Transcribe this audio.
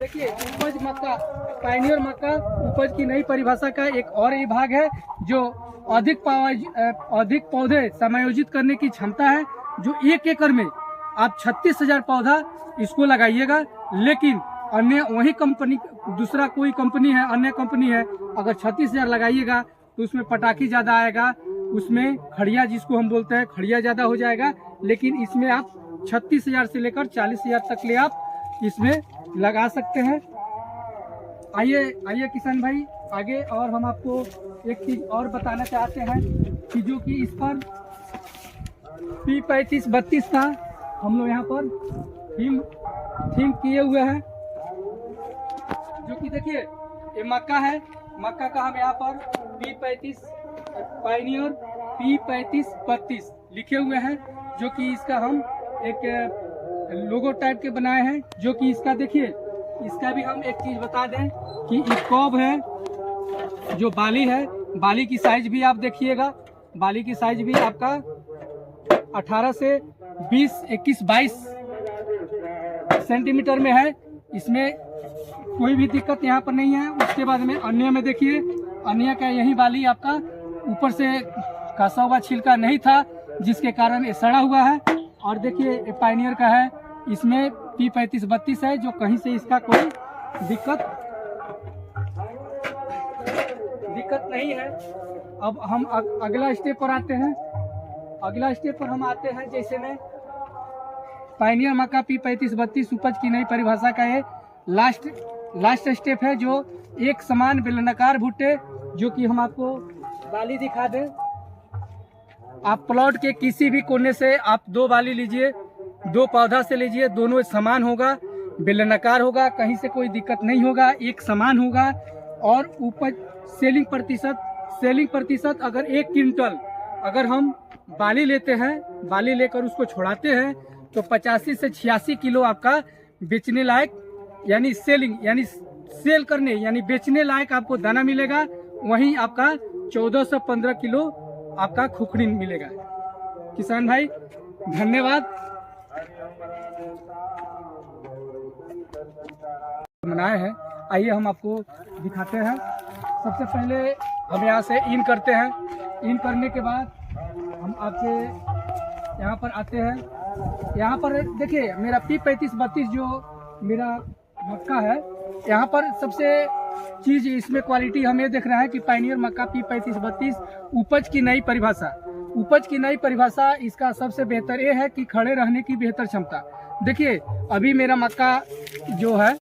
देखिए उपज मक्का, पायनियर मक्का उपज की नई परिभाषा का एक और ये भाग है जो अधिक पौधे समायोजित करने की क्षमता है। जो 1 एकड़ में आप 36,000 पौधा इसको लगाइएगा, लेकिन अन्य वही कंपनी, दूसरा कोई कंपनी है, अन्य कंपनी है, अगर 36,000 लगाइएगा तो उसमें पटाखी ज़्यादा आएगा, उसमें खड़िया जिसको हम बोलते हैं खड़िया ज़्यादा हो जाएगा। लेकिन इसमें आप 36,000 से लेकर 40,000 तक ले आप इसमें लगा सकते हैं। आइए किसान भाई आगे, और हम आपको एक चीज़ और बताना चाहते हैं कि जो कि इस पर P35-32 का हम लोग यहाँ पर थीम किए हुए हैं। जो कि देखिए ये मक्का है, मक्का का हम यहाँ पर P35 पायनियर P35-32 लिखे हुए हैं, जो कि इसका हम एक लोगो टाइप के बनाए हैं। जो कि इसका देखिए, इसका भी हम एक चीज़ बता दें कि स्कॉब है, जो बाली है, बाली की साइज भी आप देखिएगा, बाली की साइज भी आपका 18 से 20, 21, 22 सेंटीमीटर में है। इसमें कोई भी दिक्कत यहाँ पर नहीं है। उसके बाद में अन्य में देखिए, अन्य का यही बाली आपका ऊपर से कसा हुआ छिलका नहीं था, जिसके कारण ये सड़ा हुआ है। और देखिए ये पायनियर का है, इसमें P35-32 है, जो कहीं से इसका कोई दिक्कत नहीं है। अब हम अगला स्टेप पर आते हैं। अगला स्टेप पर हम आते हैं, जैसे में पायनियर मक्का P35-32 उपज की नई परिभाषा का ये लास्ट स्टेप है, जो एक समान बेलनाकार भुट्टे, जो कि हम आपको बाली दिखा दें। आप प्लॉट के किसी भी कोने से आप 2 बाली लीजिए, 2 पौधा से लीजिए, दोनों समान होगा, बेलनाकार होगा, कहीं से कोई दिक्कत नहीं होगा, एक समान होगा। और उपज सेलिंग प्रतिशत अगर 1 क्विंटल अगर हम बाली लेते हैं, बाली लेकर उसको छोड़ाते हैं, तो 85 से 86 किलो आपका बेचने लायक, यानी सेल करने यानी बेचने लायक आपको दाना मिलेगा। वहीं आपका 14 से 15 किलो आपका खुखड़ी मिलेगा। किसान भाई धन्यवाद। बनाए हैं, आइए हम आपको दिखाते हैं। सबसे पहले हम यहाँ से इन करते हैं। इन करने के बाद हम आपसे यहाँ पर आते हैं। यहाँ पर देखिए मेरा P35-32 जो मेरा मक्का है, यहाँ पर सबसे चीज़ इसमें क्वालिटी हम ये देख रहे हैं कि पायनियर मक्का P35-32 उपज की नई परिभाषा इसका सबसे बेहतर ये है कि खड़े रहने की बेहतर क्षमता। देखिए अभी मेरा मक्का जो है